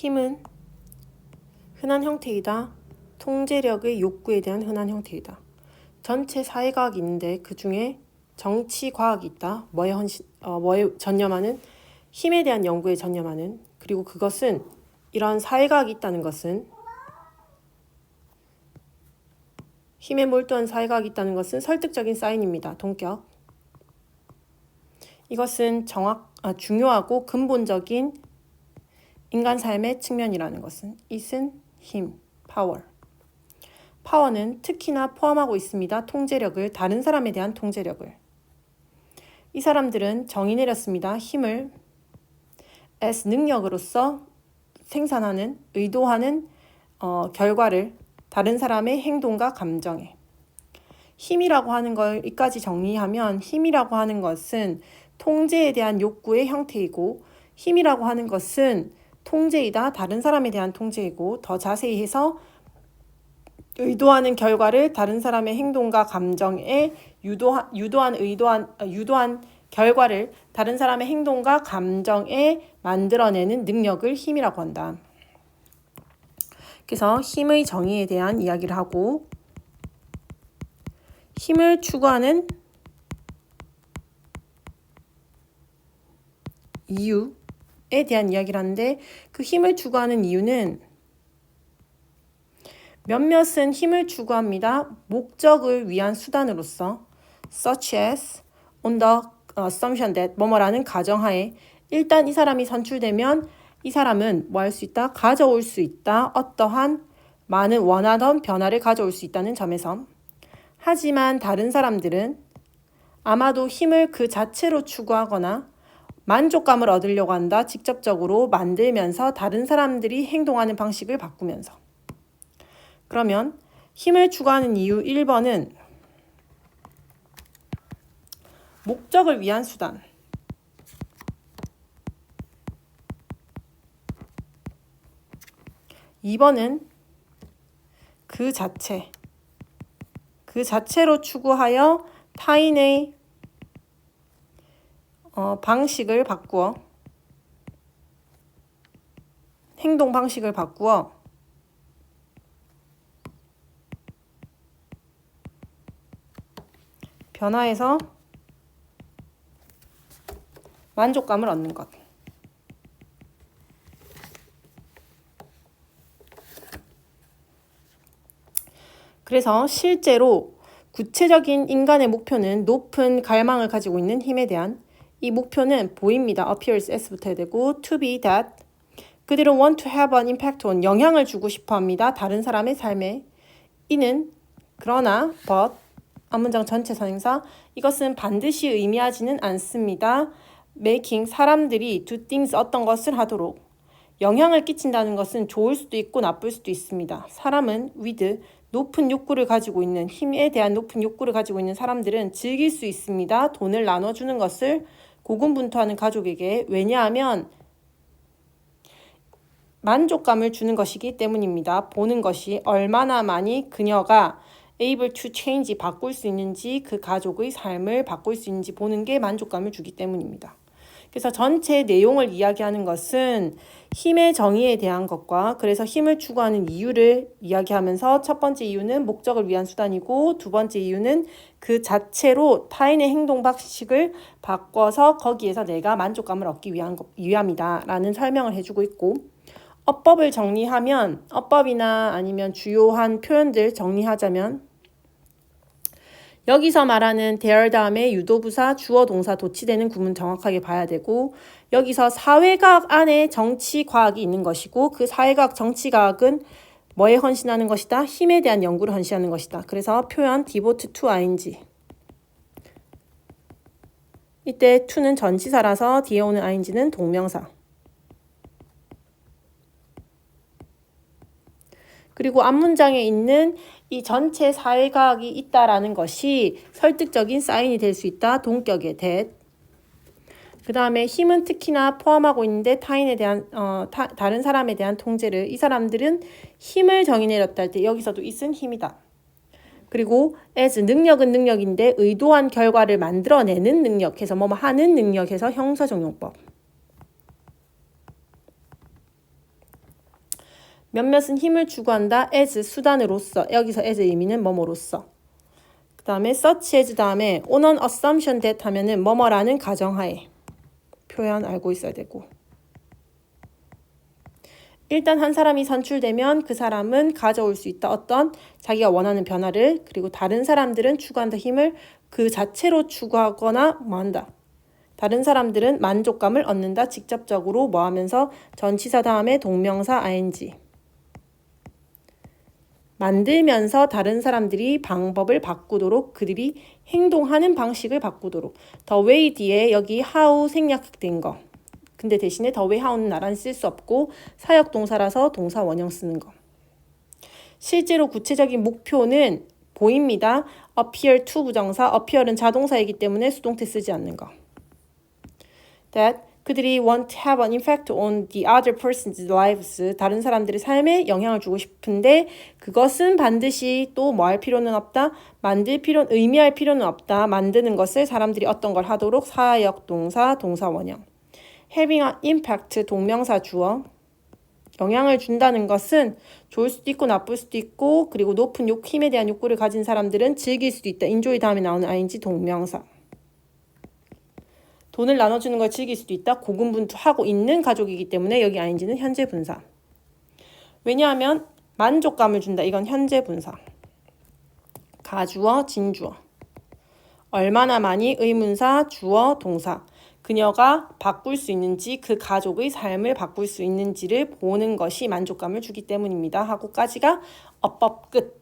힘은 흔한 형태이다. 통제력의 욕구에 대한 흔한 형태이다. 전체 사회과학이 있는데 그 중에 정치과학이 있다. 뭐에 전념하는? 힘에 대한 연구에 전념하는. 그리고 그것은 이런 사회과학이 있다는 것은 힘에 몰두한 사회과학이 있다는 것은 설득적인 사인입니다. 동격. 이것은 중요하고 근본적인 인간 삶의 측면이라는 것은 it은 힘, 파워. 파워는 특히나 포함하고 있습니다. 통제력을, 다른 사람에 대한 통제력을. 이 사람들은 정의 내렸습니다. 힘을 as 능력으로서 생산하는, 의도하는 결과를 다른 사람의 행동과 감정에. 힘이라고 하는 걸 이까지 정리하면 힘이라고 하는 것은 통제에 대한 욕구의 형태이고 힘이라고 하는 것은 통제이다. 다른 사람에 대한 통제이고 더 자세히 해서 의도하는 결과를 다른 사람의 행동과 감정에 유도한 결과를 다른 사람의 행동과 감정에 만들어내는 능력을 힘이라고 한다. 그래서 힘의 정의에 대한 이야기를 하고 힘을 추구하는 이유에 대한 이야기를 하는데 그 힘을 추구하는 이유는 몇몇은 힘을 추구합니다. 목적을 위한 수단으로서 such as on the assumption that 뭐뭐라는 가정하에 일단 이 사람이 선출되면 이 사람은 뭐 할 수 있다? 가져올 수 있다. 어떠한 많은 원하던 변화를 가져올 수 있다는 점에서. 하지만 다른 사람들은 아마도 힘을 그 자체로 추구하거나 만족감을 얻으려고 한다. 직접적으로 만들면서 다른 사람들이 행동하는 방식을 바꾸면서. 그러면 힘을 추구하는 이유 1번은 목적을 위한 수단. 2번은 그 자체로 추구하여 타인의 방식을 바꾸어 행동 방식을 바꾸어 변화해서 만족감을 얻는 것. 그래서 실제로 구체적인 인간의 목표는 높은 갈망을 가지고 있는 힘에 대한 이 목표는 보입니다. appears as부터 해야 되고 to be that 그들은 want to have an impact on 영향을 주고 싶어 합니다. 다른 사람의 삶에. 이는 그러나 but 앞문장 전체 선행사 이것은 반드시 의미하지는 않습니다. making 사람들이 do things 어떤 것을 하도록 영향을 끼친다는 것은 좋을 수도 있고 나쁠 수도 있습니다. 사람은 with 높은 욕구를 가지고 있는 힘에 대한 높은 욕구를 가지고 있는 사람들은 즐길 수 있습니다. 돈을 나눠주는 것을 고군분투하는 가족에게. 왜냐하면 만족감을 주는 것이기 때문입니다. 보는 것이 얼마나 많이 그녀가 able to change 바꿀 수 있는지 그 가족의 삶을 바꿀 수 있는지 보는 게 만족감을 주기 때문입니다. 그래서 전체 내용을 이야기하는 것은 힘의 정의에 대한 것과 그래서 힘을 추구하는 이유를 이야기하면서 첫 번째 이유는 목적을 위한 수단이고 두 번째 이유는 그 자체로 타인의 행동 방식을 바꿔서 거기에서 내가 만족감을 얻기 위함이다 라는 설명을 해주고 있고 어법을 정리하면 어법이나 아니면 주요한 표현들 정리하자면 여기서 말하는 there 다음에 유도부사, 주어, 동사, 도치되는 구문 정확하게 봐야 되고 여기서 사회과학 안에 정치과학이 있는 것이고 그 사회과학 정치과학은 뭐에 헌신하는 것이다? 힘에 대한 연구를 헌신하는 것이다. 그래서 표현 devote to ing 이때 to는 전치사라서 뒤에 오는 ing는 동명사. 그리고 앞문장에 있는 이 전체 사회과학이 있다라는 것이 설득적인 사인이 될 수 있다. 동격의 that. 그 다음에 힘은 특히나 포함하고 있는데 타인에 대한 다른 사람에 대한 통제를 이 사람들은 힘을 정의 내렸다 할 때 여기서도 있은 힘이다. 그리고 as 능력은 능력인데 의도한 결과를 만들어내는 능력해서 뭐뭐 하는 능력해서 형사적용법. 몇몇은 힘을 추구한다. as 수단으로서. 여기서 as의 의미는 뭐뭐로서. 그 다음에 such as 다음에 on an assumption that 하면은 뭐뭐라는 가정하에. 표현 알고 있어야 되고. 일단 한 사람이 선출되면 그 사람은 가져올 수 있다. 어떤 자기가 원하는 변화를. 그리고 다른 사람들은 추구한다. 힘을 그 자체로 추구하거나 뭐한다. 다른 사람들은 만족감을 얻는다. 직접적으로 뭐 하면서 전치사 다음에 동명사 ing. 만들면서 다른 사람들이 방법을 바꾸도록 그들이 행동하는 방식을 바꾸도록. the way 뒤에 여기 how 생략된 거. 근데 대신에 the way how는 나란히 쓸 수 없고 사역동사라서 동사 원형 쓰는 거. 실제로 구체적인 목표는 보입니다. appear to 부정사, appear은 자동사이기 때문에 수동태 쓰지 않는 거. that 그들이 want to have an effect on the other person's lives. 다른 사람들의 삶에 영향을 주고 싶은데 그것은 반드시 또 뭐 할 필요는 없다. 의미할 필요는 없다. 만드는 것을 사람들이 어떤 걸 하도록 사역동사, 동사 원형. having an impact 동명사 주어. 영향을 준다는 것은 좋을 수도 있고 나쁠 수도 있고 그리고 높은 힘에 대한 욕구를 가진 사람들은 즐길 수도 있다. enjoy 다음에 나오는 ing 동명사. 돈을 나눠주는 걸 즐길 수도 있다. 고군분투하고 있는 가족이기 때문에 여기 ing는 현재 분사. 왜냐하면 만족감을 준다. 이건 현재 분사. 가주어, 진주어. 얼마나 많이 의문사, 주어, 동사. 그녀가 바꿀 수 있는지 그 가족의 삶을 바꿀 수 있는지를 보는 것이 만족감을 주기 때문입니다. 하고까지가 어법 끝.